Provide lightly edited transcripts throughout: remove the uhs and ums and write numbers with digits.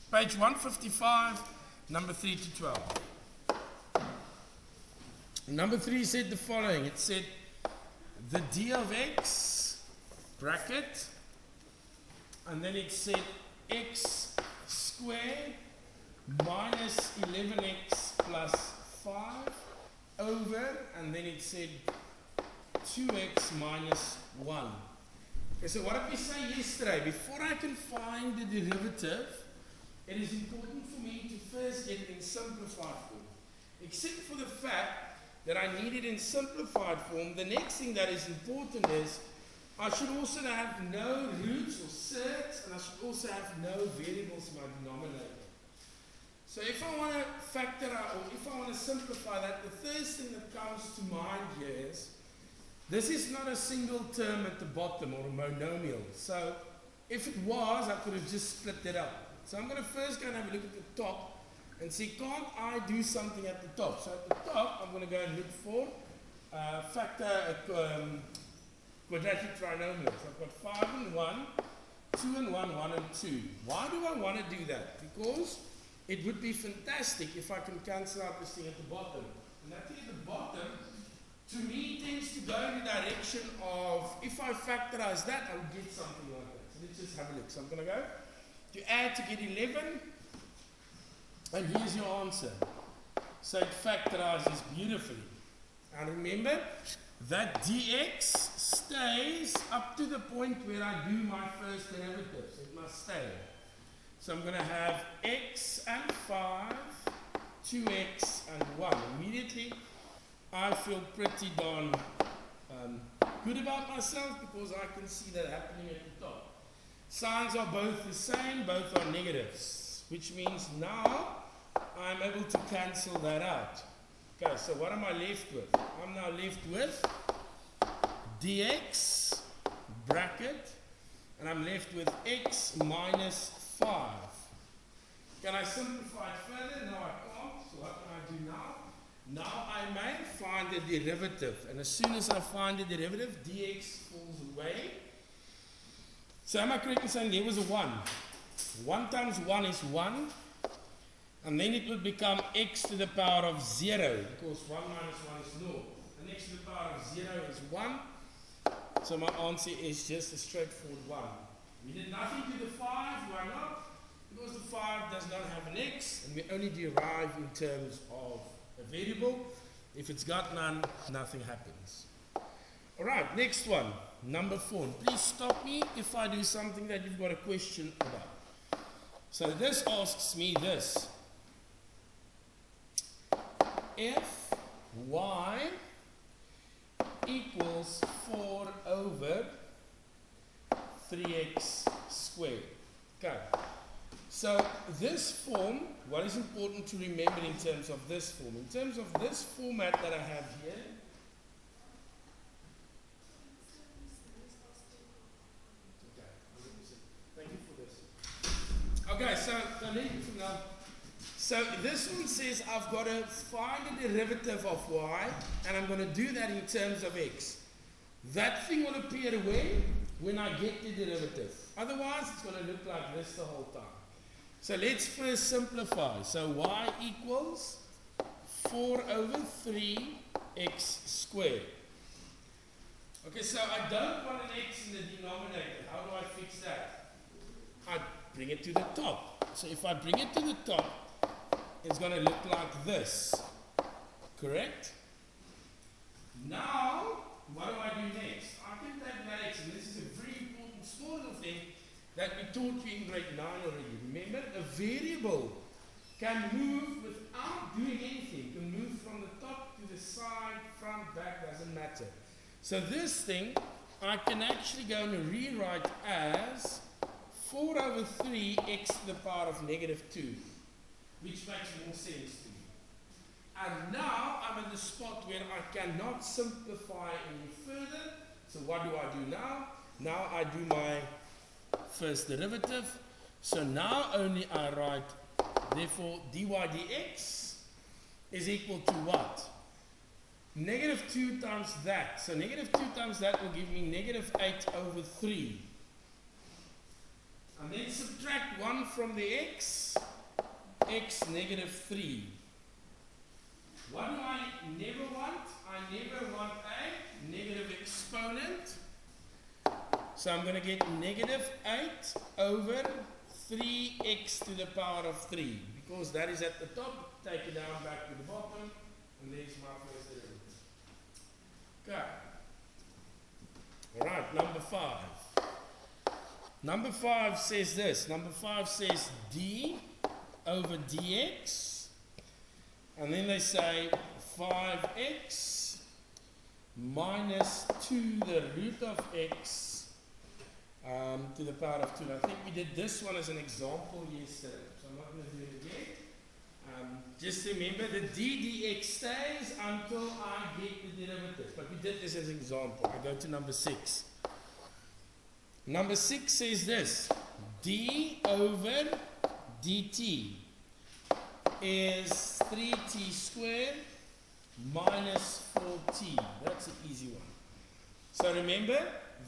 Page 155, number 3 to 12. Number 3 said the following. It said the d of x, bracket, and then it said x squared minus 11x plus 5 over, and then it said 2x minus 1. Okay, so what did we say yesterday? Before I can find the derivative, it is important for me to first get it in simplified form. Except for the fact that I need it in simplified form, the next thing that is important is I should also have no roots or surds, and I should also have no variables in my denominator. So if I want to factor out, or if I want to simplify that, the first thing that comes to mind here is, this is not a single term at the bottom or a monomial. So if it was, I could have just split it up. So I'm going to first go and have a look at the top and see, can't I do something at the top? So at the top, I'm going to go and look for quadratic trinomials. I've got 5 and 1, 2 and 1, 1 and 2. Why do I want to do that? Because it would be fantastic if I can cancel out this thing at the bottom. And that thing at the bottom, to me, tends to go in the direction of, if I factorize that, I would get something like that. So let's just have a look. So I'm going to go to add to get 11. And here's your answer. So it factorizes beautifully. And remember, that dx stays up to the point where I do my first derivative. So it must stay. So I'm going to have x and 5, 2x and 1. Immediately, I feel pretty darn good about myself because I can see that happening at the top. Signs are both the same, both are negatives, which means now I'm able to cancel that out. Okay, so what am I left with? I'm now left with dx, bracket, and I'm left with x minus 5. Can I simplify it further? No, I can't. So what can I do now? Now I may find the derivative, and as soon as I find the derivative, dx falls away. So am I correct in saying there was a 1? 1 times 1 is 1. And then it would become x to the power of 0, because 1 minus 1 is 0. And x to the power of 0 is 1. So my answer is just a straightforward 1. We did nothing to the 5, why not? Because the 5 does not have an x, and we only derive in terms of a variable. If it's got none, nothing happens. Alright, next one, number 4. Please stop me if I do something that you've got a question about. So this asks me this. If y equals 4 over 3x squared. Okay. So this form, what is important to remember in terms of this form? In terms of this format that I have here, thank you for this. Okay, so this one says I've got to find the derivative of y, and I'm going to do that in terms of x. That thing will appear away when I get the derivative. Otherwise, it's going to look like this the whole time. So let's first simplify. So y equals 4 over 3x squared. Okay, so I don't want an x in the denominator. How do I fix that? I bring it to the top. So if I bring it to the top, it's going to look like this. Correct? Now, what do I do next? I can take that x, and this is a very important small little thing that we taught you in grade 9 already. Remember, a variable can move without doing anything. It can move from the top to the side, front, back, doesn't matter. So this thing, I can actually go and rewrite as 4 over 3x to the power of negative 2, which makes more sense to me. And now I'm at the spot where I cannot simplify any further. So what do I do now? Now I do my first derivative. So now only I write, therefore dy dx is equal to what? Negative 2 times that. So negative 2 times that will give me negative 8 over 3. And then subtract 1 from the x, x negative 3. What do I never want? I never want a negative exponent. So I'm going to get negative 8 over 3x to the power of 3. Because that is at the top, take it down back to the bottom, and there's my first derivative. Okay. Alright, number 5. Number 5 says this. Number 5 says d over dx. And then they say 5x minus 2 the root of x to the power of 2. And I think we did this one as an example yesterday, so I'm not going to do it again. Just remember the dx stays until I get the derivative. But we did this as an example. I go to number 6. Number 6 says this. D over dt is 3t squared minus 4t. That's an easy one. So remember,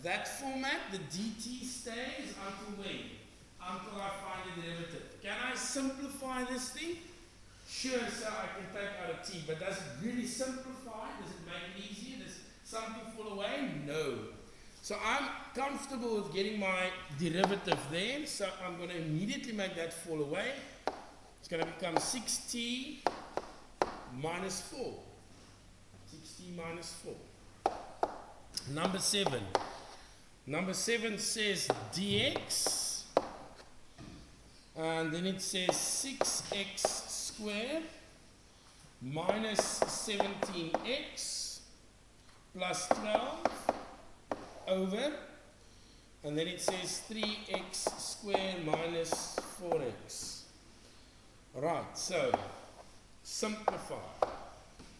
that format, the dt stays until when? Until I find the derivative. Can I simplify this thing? Sure, so I can take out a t, but does it really simplify? Does it make it easier? Does something fall away? No. So I'm comfortable with getting my derivative there, so I'm going to immediately make that fall away. It's going to become 6t minus 4. 6t minus 4. Number 7. Number 7 says dx, and then it says 6x squared minus 17x plus 12 over, and then it says 3x squared minus 4x. Alright, so simplify.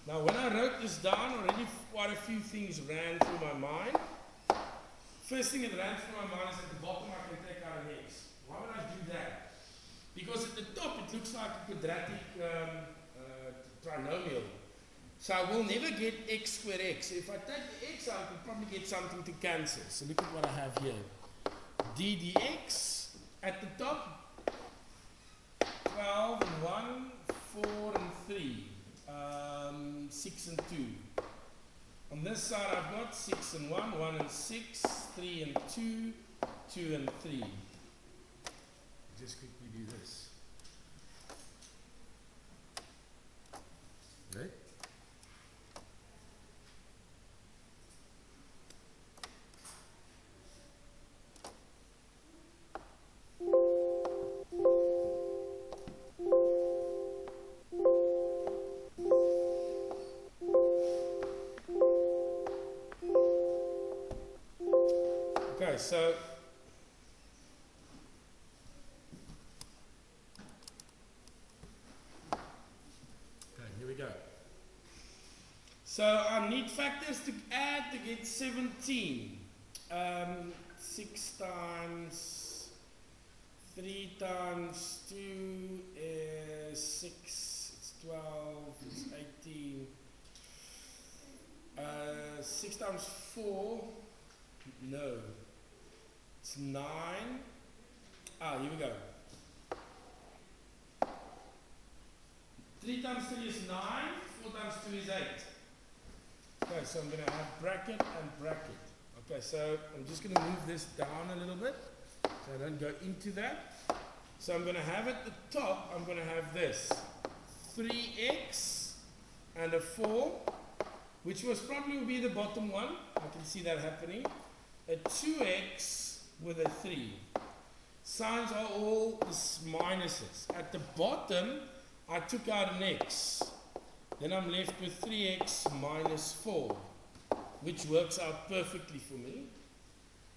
Now when I wrote this down, already quite a few things ran through my mind. First thing that ran through my mind is at the bottom I can take out an x. Why would I do that? Because at the top it looks like a quadratic trinomial. So I will never get x squared x. If I take the x out, I can probably get something to cancel. So look at what I have here. d dx at the top, 12 and 1, 4 and 3, 6 and 2. On this side I've got 6 and 1, 1 and 6, 3 and 2, 2 and 3. Just quickly do this. Right? Okay, so here we go. So I need factors to add to get 17. 6 times 3 times 2 is 6, it's 12, it's 18. 6 times 4, no, it's 9. Here we go. 3 times 3 is 9, 4 times 2 is 8. Okay, so I'm going to have bracket and bracket. Okay, so I'm just going to move this down a little bit so I don't go into that. So I'm going to have at the top, I'm going to have this 3x and a 4, which was probably will be the bottom one. I can see that happening. A 2x with a 3. Signs are all minuses. At the bottom, I took out an x. Then I'm left with 3x minus 4, which works out perfectly for me.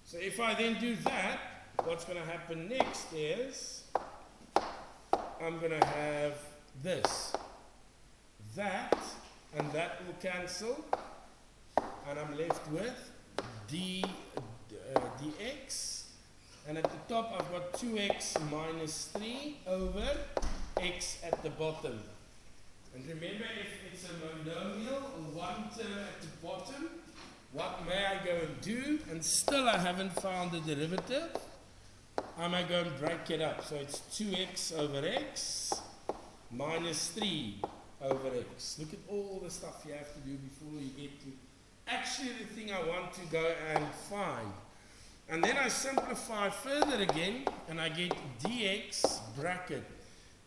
So if I then do that, what's going to happen next is I'm going to have this, that, and that will cancel, and I'm left with dx, and at the top I've got 2x minus 3 over x at the bottom. And remember, if it's a monomial, one term at the bottom, what may I go and do? And still I haven't found the derivative. I may go and break it up. So it's 2x over x minus 3 over x. Look at all the stuff you have to do before you get to actually the thing I want to go and find. And then I simplify further again, and I get dx bracket.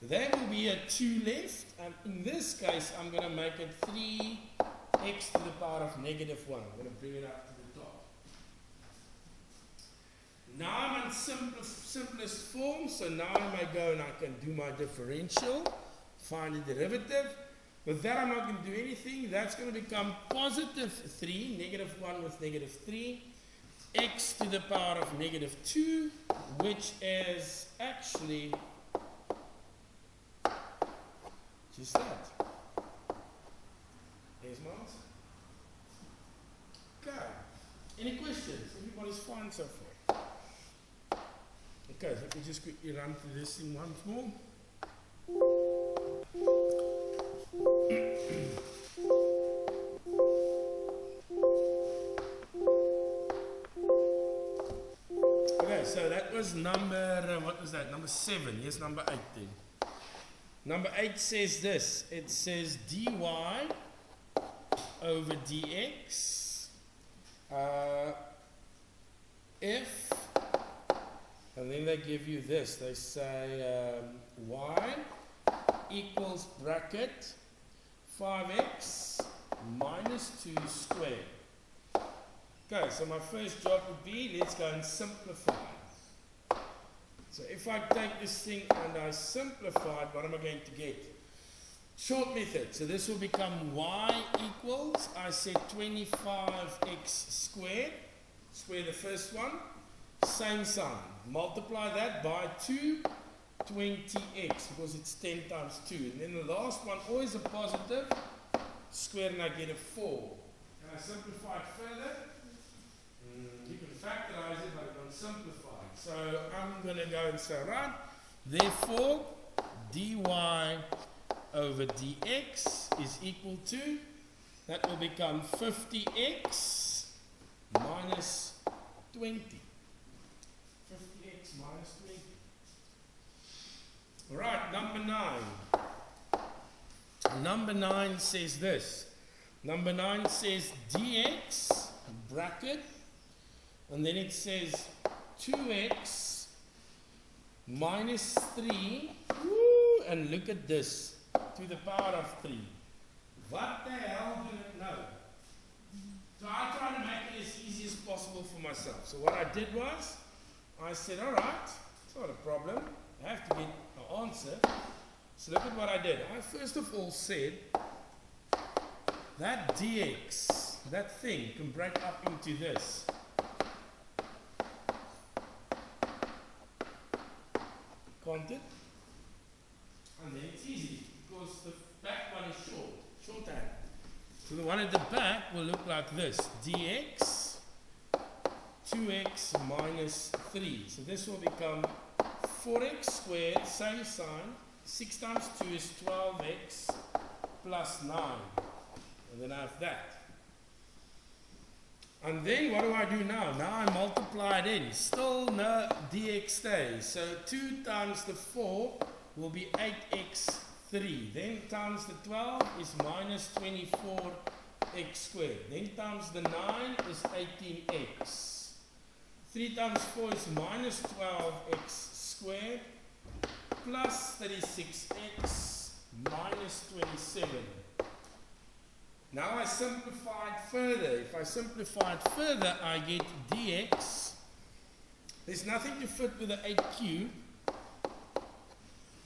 There will be a 2 left, and in this case, I'm going to make it 3x to the power of negative 1. I'm going to bring it up to the top. Now I'm in simplest form, so now I may go and I can do my differential, find the derivative. With that, I'm not going to do anything. That's going to become positive 3, negative 1 with negative 3, x to the power of negative 2, which is actually just that. There's my answer. Okay. Any questions? Everybody's fine so far? Okay, so let me just quickly run through this thing once more. Okay, so that was number, what was that? Number 7. Yes, number 8 then. Number 8 says this. It says dy over dx if, and then they give you this. They say y equals bracket 5x minus 2 squared. Okay, so my first job would be, let's go and simplify. So if I take this thing and I simplify it, what am I going to get? Short method. So this will become y equals, I said 25x squared. Square the first one. Same sign. Multiply that by 2, 20x, because it's 10 times 2. And then the last one, always a positive. Square and I get a 4. Can I simplify it further? You can factorize it, but I can simplify. So I'm going to go and say, right, therefore, dy over dx is equal to, that will become 50x minus 20. 50x minus 20. All right, number 9. Number 9 says this. Number 9 says dx, bracket, and then it says 2x minus 3, and look at this, to the power of 3. What the hell do I know? So I try to make it as easy as possible for myself. So what I did was, I said, alright, it's not a problem. I have to get an answer. So look at what I did. I first of all said, that dx, that thing, can break up into this. Can't it? And then it's easy, because the back one is shorthand. So the one at the back will look like this. dx, 2x minus 3. So this will become 4x squared, same sign. 6 times 2 is 12x plus 9. And then I have that. And then what do I do now? Now I multiply it in. Still no dx stays. So 2 times the 4 will be 8x3. Then times the 12 is minus 24x squared. Then times the 9 is 18x. 3 times 4 is minus 12x squared plus 36x minus 27. Now I simplify it further. If I simplify it further, I get dx. There's nothing to fit with the 8 cubed.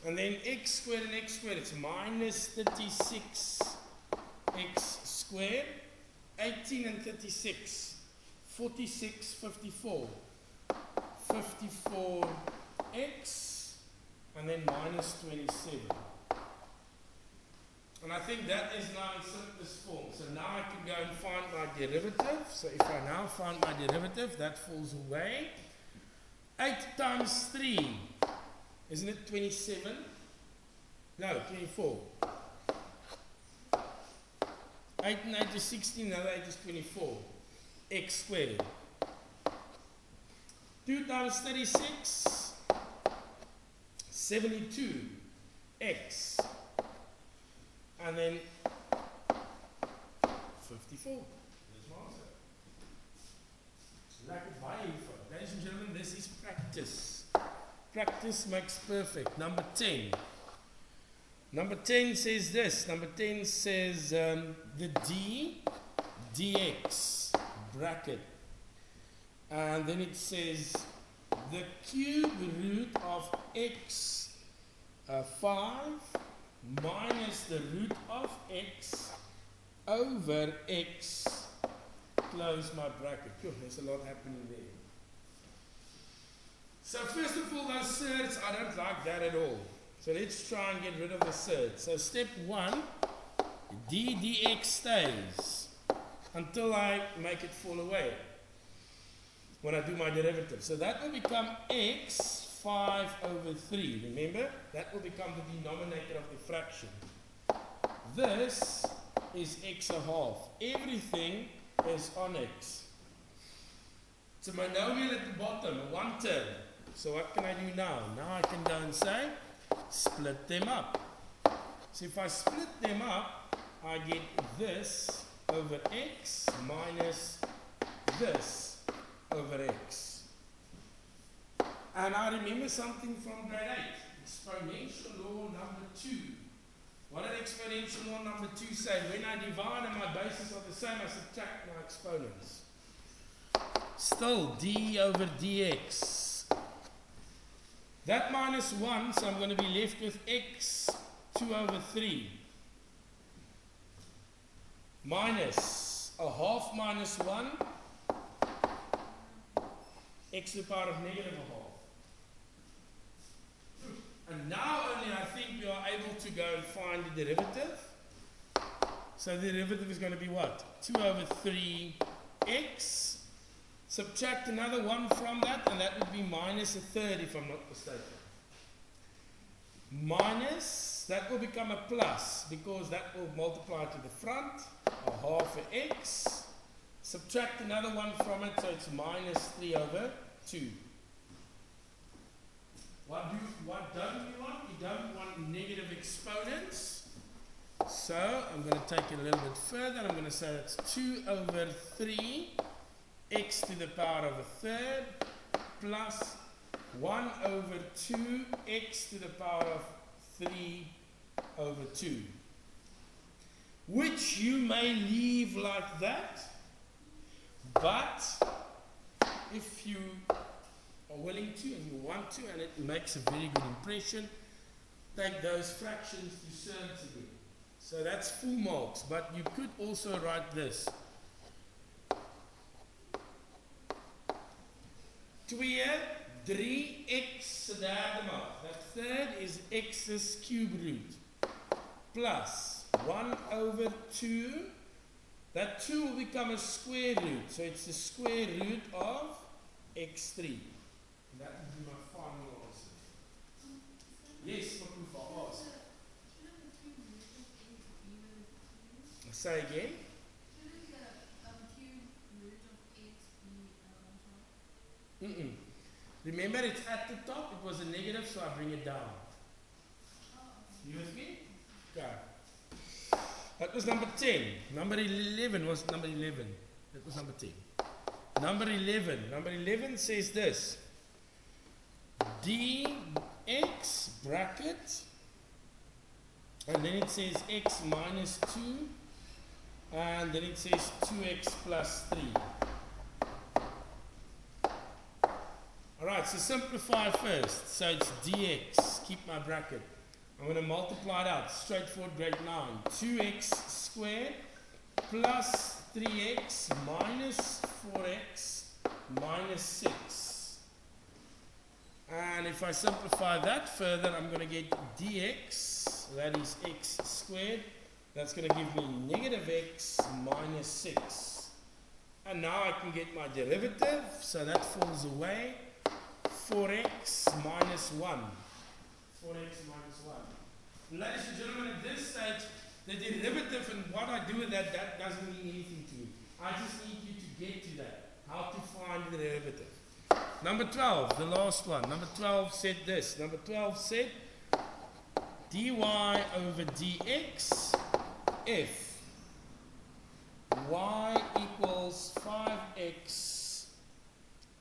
And then x squared and x squared, it's minus 36x squared. 18 and 36, 46, 54. 54x, and then minus 27. And I think that is now in simplest form. So now I can go and find my derivative. So if I now find my derivative, that falls away. 8 times 3, isn't it 27? No, 24. 8 and 8 is 16, another 8 is 24. X squared. 2 times 36 72x. And then 54. There's my answer. Lekker baie hiervan. Ladies and gentlemen, this is practice. Practice makes perfect. Number 10. Number 10 says this. Number 10 says the dx bracket. And then it says the cube root of x 5 minus the root of x over x, close my bracket. Phew, there's a lot happening there. So first of all, those surds, I don't like that at all. So let's try and get rid of the surd. So step 1, d dx stays until I make it fall away when I do my derivative. So that will become x 5 over 3. Remember? That will become the denominator of the fraction. This is x a half. Everything is on x. It's a monomial at the bottom, a one term. So what can I do now? Now I can go and say, split them up. So if I split them up, I get this over x minus this over x. And I remember something from grade 8, exponential law number 2. What did exponential law number 2 say? When I divide and my bases are the same, I subtract my exponents. Still, d over dx. That minus 1, so I'm going to be left with x 2 over 3. Minus a half minus 1, x to the power of negative a half. And now only I think we are able to go and find the derivative. So the derivative is going to be what? 2 over 3x. Subtract another 1 from that, and that would be minus a third if I'm not mistaken. Minus, that will become a plus because that will multiply to the front, a half of x. Subtract another 1 from it, so it's minus 3 over 2. What don't we want? We don't want negative exponents. So I'm going to take it a little bit further. I'm going to say that's 2 over 3 x to the power of a third plus 1 over 2 x to the power of 3 over 2. Which you may leave like that, but if you are willing to and you want to, and it makes a very good impression, take those fractions to surds again. So that's full marks, but you could also write this. 3x se derde maal. That third is x's cube root. Plus 1 over 2. That 2 will become a square root. So it's the square root of x3. And that would be my final answer. Yes, Makufa, ask. Say again. Remember, it's at the top, it was a negative, so I bring it down. You with me? Okay. That was number 10. Number 11 was number 11. That was number 10. Number 11. Number 11 says this. dx bracket, and then it says x minus 2, and then it says 2x plus 3. Alright, so simplify first. So it's dx, keep my bracket. I'm going to multiply it out, straightforward grade 9. 2x squared plus 3x minus 4x minus 6. And if I simplify that further, I'm going to get dx, that is x squared. That's going to give me negative x minus 6. And now I can get my derivative, so that falls away. 4x minus 1. 4x minus 1. Ladies and gentlemen, at this stage, the derivative and what I do with that, that doesn't mean anything to me. I just need you to get to that, how to find the derivative. Number 12, the last one. Number 12 said this. Number 12 said dy over dx if y equals 5x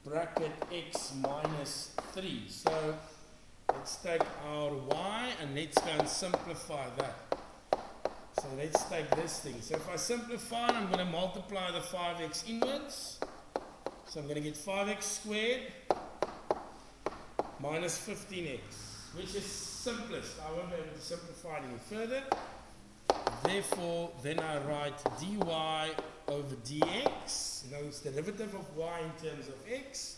bracket x minus 3. So let's take our y and let's go and simplify that. So let's take this thing. So if I simplify, I'm going to multiply the 5x inwards. So I'm going to get 5x squared minus 15x, which is simplest. I won't be able to simplify it any further. Therefore, then I write dy over dx, you know, it's the derivative of y in terms of x,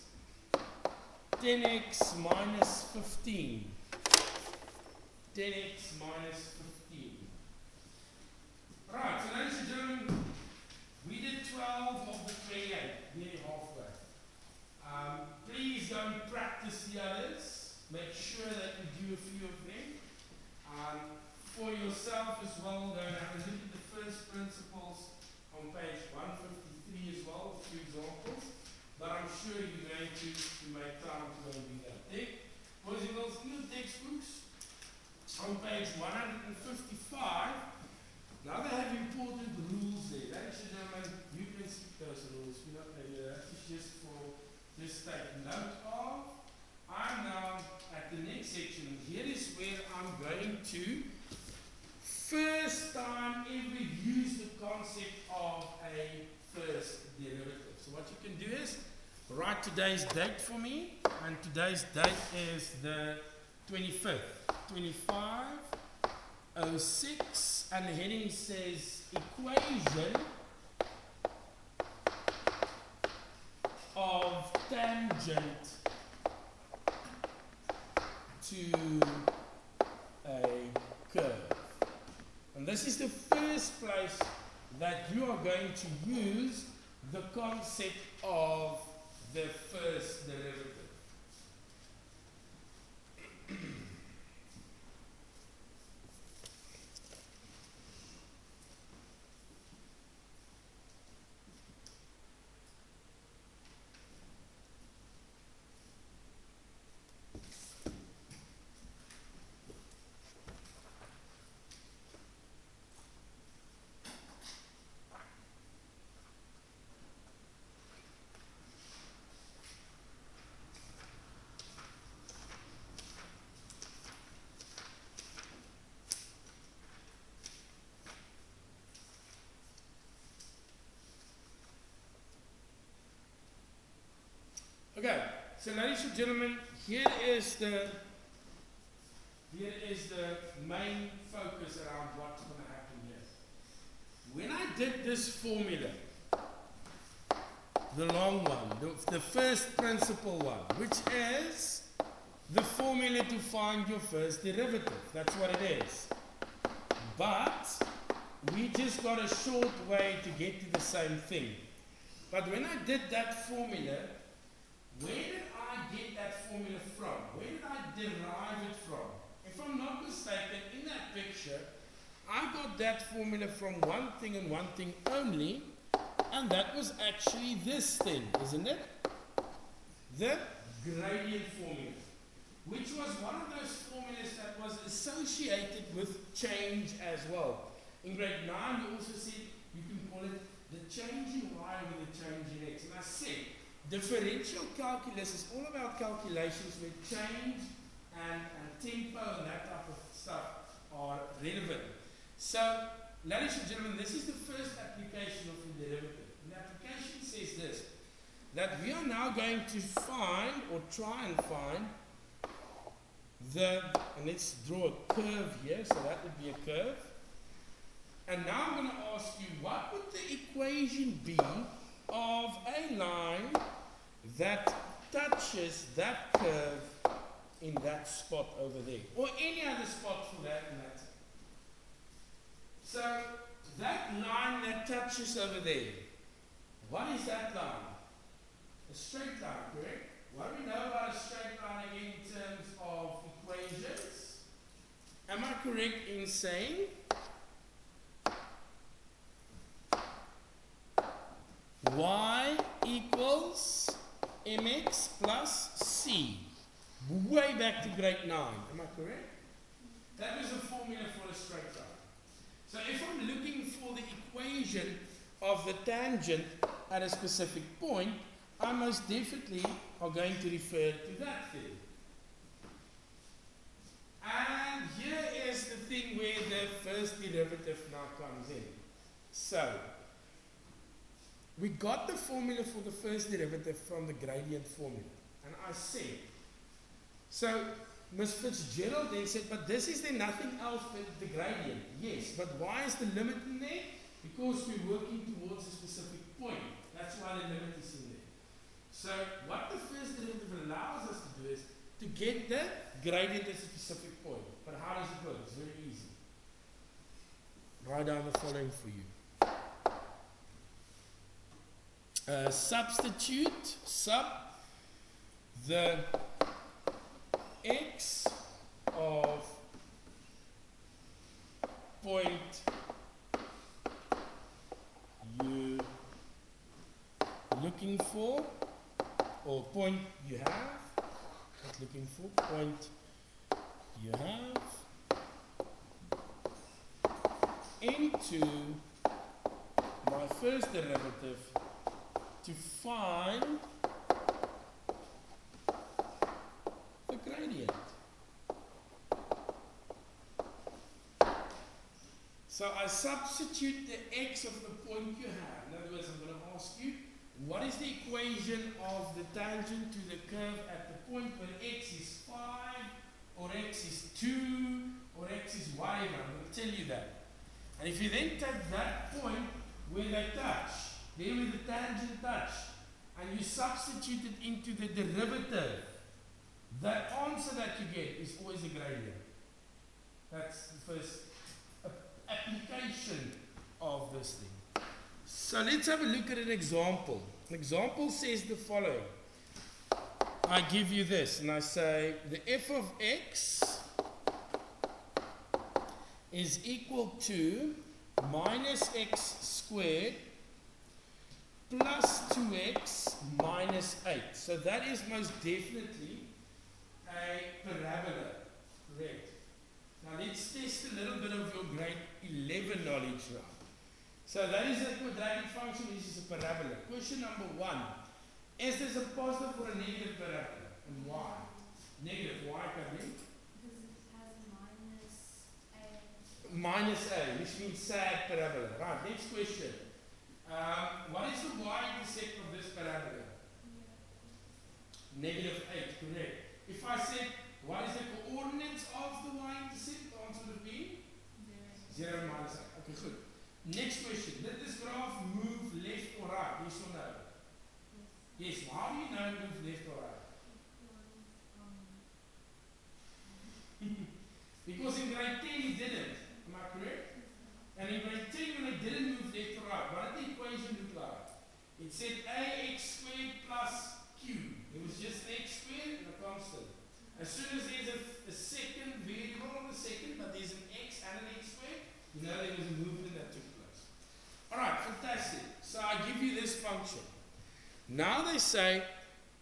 10x minus 15. 10x minus 15. Right, so ladies and gentlemen, we did 12 of the 28, nearly halfway. Please don't practice the others. Make sure that you do a few of them. For yourself as well, go and have a look at the first principles on page 153 as well, a few examples. But I'm sure you're going to make time to go and do that. There, boys and girls, in the textbooks, on page 155, now they have important rules there. Ladies and gentlemen, you can skip those rules. We're not going to do that. It's just for, just take note of. I'm now at the next section. Here is where I'm going to first time ever use the concept of a first derivative. So what you can do is write today's date for me, and today's date is the 25th. 25/06, and the heading says equation of tangent to a curve. And this is the first place that you are going to use the concept of the first derivative. Okay, so ladies and gentlemen, here is the main focus around what's going to happen here. When I did this formula, the long one, the first principle one, which is the formula to find your first derivative. That's what it is. But we just got a short way to get to the same thing. But when I did that formula, where did I get that formula from? Where did I derive it from? If I'm not mistaken, in that picture, I got that formula from one thing and one thing only, and that was actually this thing, isn't it? The gradient formula, which was one of those formulas that was associated with change as well. In grade 9, we also said you can call it the change in y with the change in x. And I said, differential calculus is all about calculations where change and tempo and that type of stuff are relevant. So, ladies and gentlemen, this is the first application of the derivative. And the application says this, that we are now going to find, or try and find, and let's draw a curve here, so that would be a curve. And now I'm going to ask you, what would the equation be of a line that touches that curve in that spot over there, or any other spot for that matter? So that line that touches over there, what is that line? A straight line, correct? What do we know about a straight line again in terms of equations? Am I correct in saying y equals mx plus c. Way back to grade 9. Am I correct? That was a formula for a straight line. So if I'm looking for the equation of the tangent at a specific point, I most definitely are going to refer to that thing. And here is the thing where the first derivative now comes in. So, we got the formula for the first derivative from the gradient formula. And I said, so Ms. Fitzgerald then said, but this is there nothing else but the gradient. Yes, but why is the limit in there? Because we're working towards a specific point. That's why the limit is in there. So what the first derivative allows us to do is to get the gradient at a specific point. But how does it work? It's very easy. Write down the following for you. Substitute the x of point you looking for, or point you have, not looking for, point you have, into my first derivative to find the gradient. So I substitute the x of the point you have. In other words, I'm going to ask you, what is the equation of the tangent to the curve at the point where x is 5, or x is 2, or x is whatever? I'm going to tell you that. And if you then take that point where they touch, there where the tangent touch, and you substitute it into the derivative, the answer that you get is always a gradient. That's the first application of this thing. So let's have a look at an example. An example says the following. I give you this and I say the f of x is equal to minus x squared plus 2x minus 8. So that is most definitely a parabola. Correct. Now let's test a little bit of your grade 11 knowledge now. So that is a quadratic function, this is a parabola. Question number 1. Is this a positive or a negative parabola? And why? Negative. Why, Kathleen? Because it has minus a. Minus a, which means sad parabola. Right, next question. What is the y-intercept of this parabola? Negative 8, correct. If I said, what is the coordinates of the y-intercept? The answer would be? 0 minus 8. Okay, good. Next question. Did this graph move left or right? Yes or no? Yes. Well, how do you know it moves left or right? Because in grade 10 it didn't. Am I correct? And in grade 10 when it didn't move left or right, what did the equation look like? It said ax squared plus q. It was just x squared and a constant. As soon as there's a second variable on the second, but there's an x and an x squared, you know there was a movement that took place. Alright, fantastic. So I give you this function. Now they say,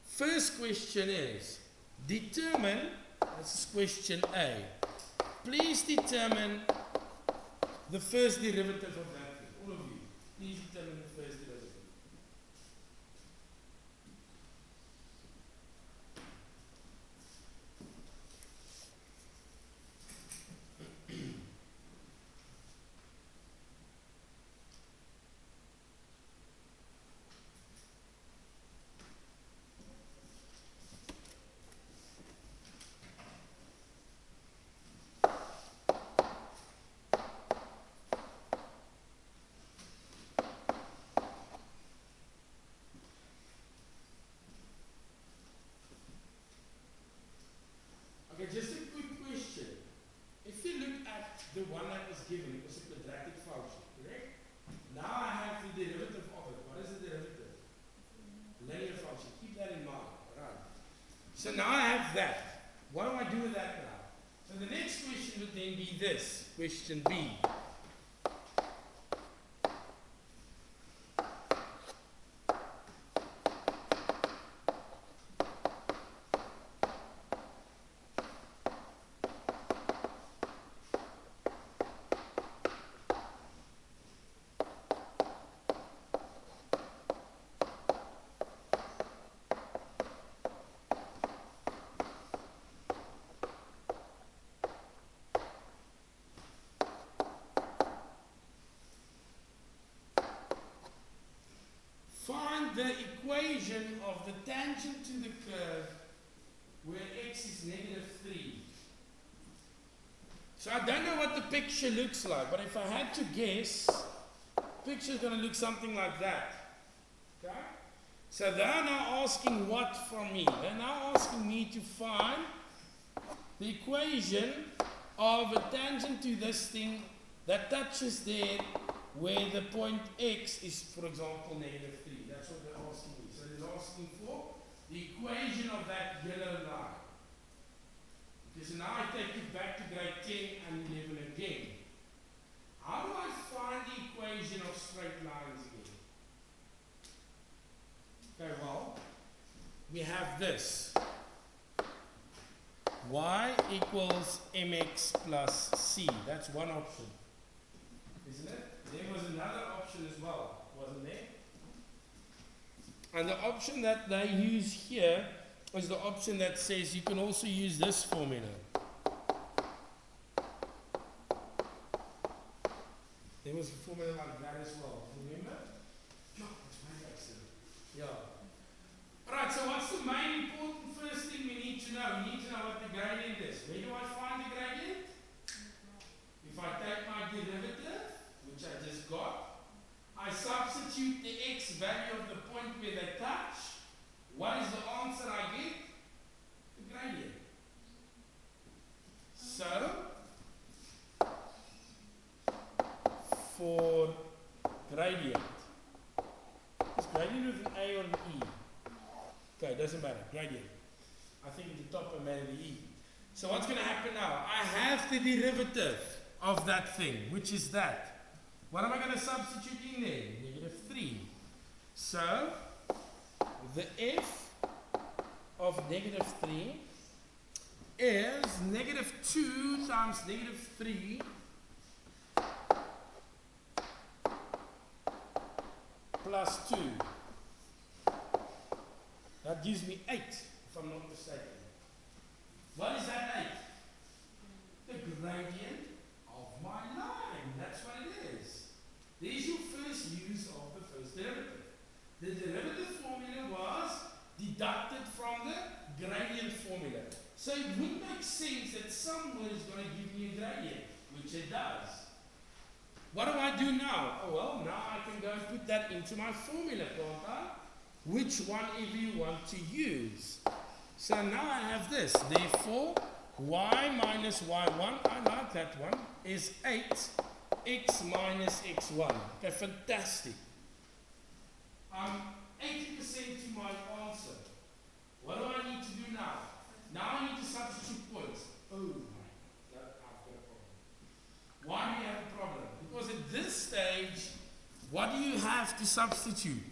first question is, determine, this is question A, please determine the first derivative of that thing. All of you, please determine the first derivative. Okay, just a quick question. If you look at the one that was given, it was a quadratic function, correct? Now I have the derivative of it. What is the derivative? Linear function. Keep that in mind. Alright. So now I have that. What do I do with that now? So the next question would then be this, question B. the equation of the tangent to the curve where x is -3. So I don't know what the picture looks like, but if I had to guess, the picture is going to look something like that. Okay? So they're now asking what from me? They're now asking me to find the equation of a tangent to this thing that touches there where the point x is, for example, -3. That's what they're asking me. So they're asking for the equation of that yellow line. Because now I take it back to grade 10 and 11 again. How do I find the equation of straight lines again? Okay, well, we have this. Y equals mx plus c. That's one option. Isn't it? There was another option as well, wasn't there? And the option that they use here is the option that says you can also use this formula. There was a formula like that as well. Remember? No, it's my accident. Yeah. Alright, so what's the main important first thing we need to know? We need to know what the gradient is. Where do I find the gradient? If I take my derivative, which I just got, I substitute the x value of the point where they touch. What is the answer I get? The gradient. So, for gradient, is gradient with an A or an E? Okay, doesn't matter, gradient. I think at the top I made the E. So what's going to happen now? I have the derivative of that thing, which is that. What am I going to substitute in there? -3. So, the f of -3 is -2 times -3 plus 2. That gives me 8, if I'm not mistaken. What is that 8? The gradient of my line. That's what it is. There's your first use of the first derivative. The derivative formula was deducted from the gradient formula. So it would make sense that somewhere is going to give me a gradient, which it does. What do I do now? Oh well, now I can go and put that into my formula, can't I? Which one ever you want to use. So now I have this. Therefore, y minus y1, I like that one, is 8x minus x1. Okay, fantastic. I'm 80% to my answer. What do I need to do now? Now I need to substitute points. Oh my God, I've got a problem. Why do you have a problem? Because at this stage, what do you have to substitute?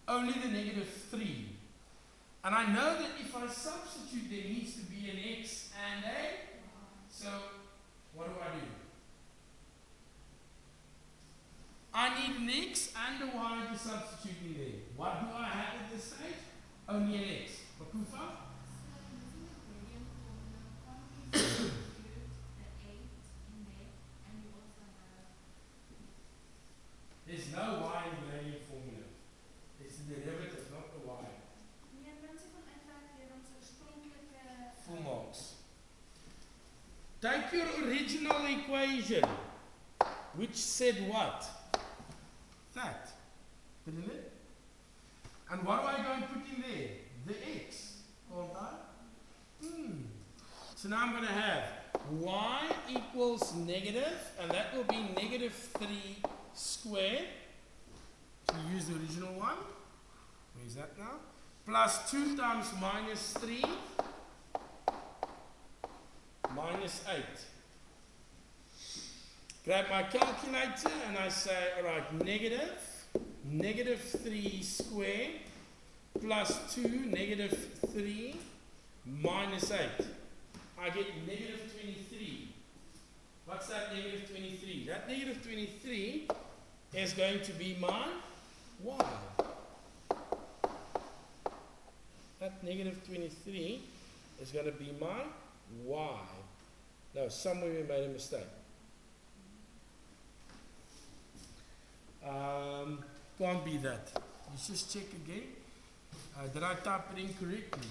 Only the -3. And I know that if I substitute, there needs to be an x and a. So, what do? I need an x and a y to substitute in there. What do I have at this stage? Only an x. Makufa? There's no y in the gradient formula. It's the derivative, not the y. Full marks. Take your original equation, which said what? That. Isn't it? And what do I go and put in there? The x. Can't I? So now I'm going to have y equals negative, and that will be -3 squared. To use the original one. Where is that now? Plus 2 times -3 minus 8. Grab my calculator and I say, alright, -3 squared plus 2, -3 minus 8. I get -23. What's that -23? That -23 is going to be my y. That -23 is going to be my y. No, somewhere we made a mistake. Can't be that. Let's just check again. Did I type it incorrectly?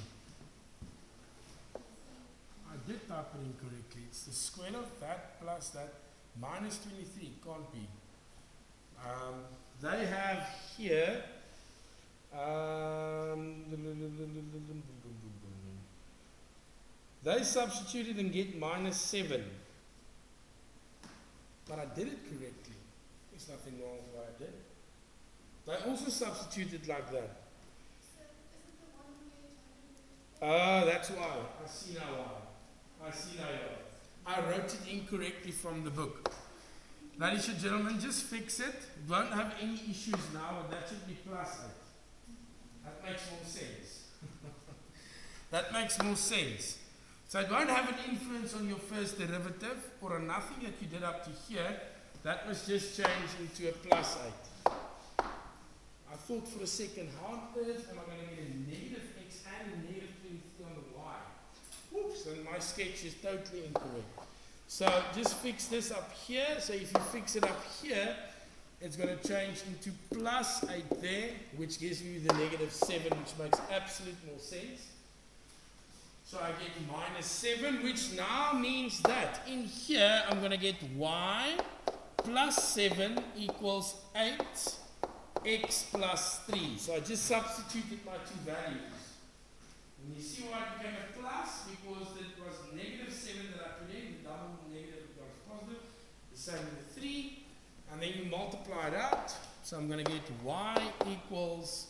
I did type it incorrectly. It's the square of that plus that minus 23. Can't be. They have here. They substituted and get minus 7. But I did it correctly. There's nothing wrong with what I did. They also substituted like that. So isn't the one where That's why. I see now why. I see now why. I wrote it incorrectly from the book. Ladies and gentlemen, just fix it. Won't have any issues now, and that should be plus 8. That makes more sense. That makes more sense. So it won't have an influence on your first derivative or on nothing that you did up to here. That was just changed into a plus 8. I thought for a second, how on earth am I going to get a negative x and a negative 23 on the y? Whoops, and my sketch is totally incorrect. So just fix this up here. So if you fix it up here, it's going to change into plus 8 there, which gives you the negative 7, which makes absolute more sense. So I get minus 7, which now means that in here I'm going to get y plus 7 equals 8x plus 3. So I just substituted my two values. And you see why it became a plus? Because it was negative 7 that I put in, the double negative becomes positive, the same with the 3, and then you multiply it out. So I'm going to get y equals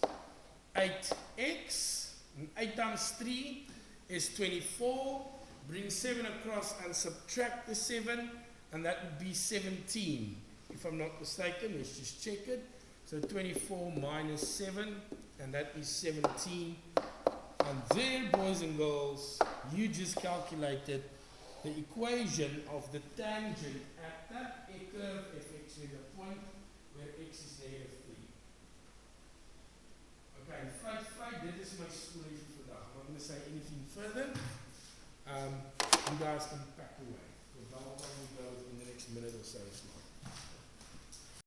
8x, and 8 times 3 is 24, bring 7 across and subtract the 7, and that would be 17. If I'm not mistaken, let's just check it. So 24 minus 7, and that is 17. And there, boys and girls, you just calculated the equation of the tangent at that curve fx with a point where x is negative 3. Okay, flight, dit is my story for vandag. I'm not going to say anything further. You guys can pack away. Because I'll probably go in the next minute or so.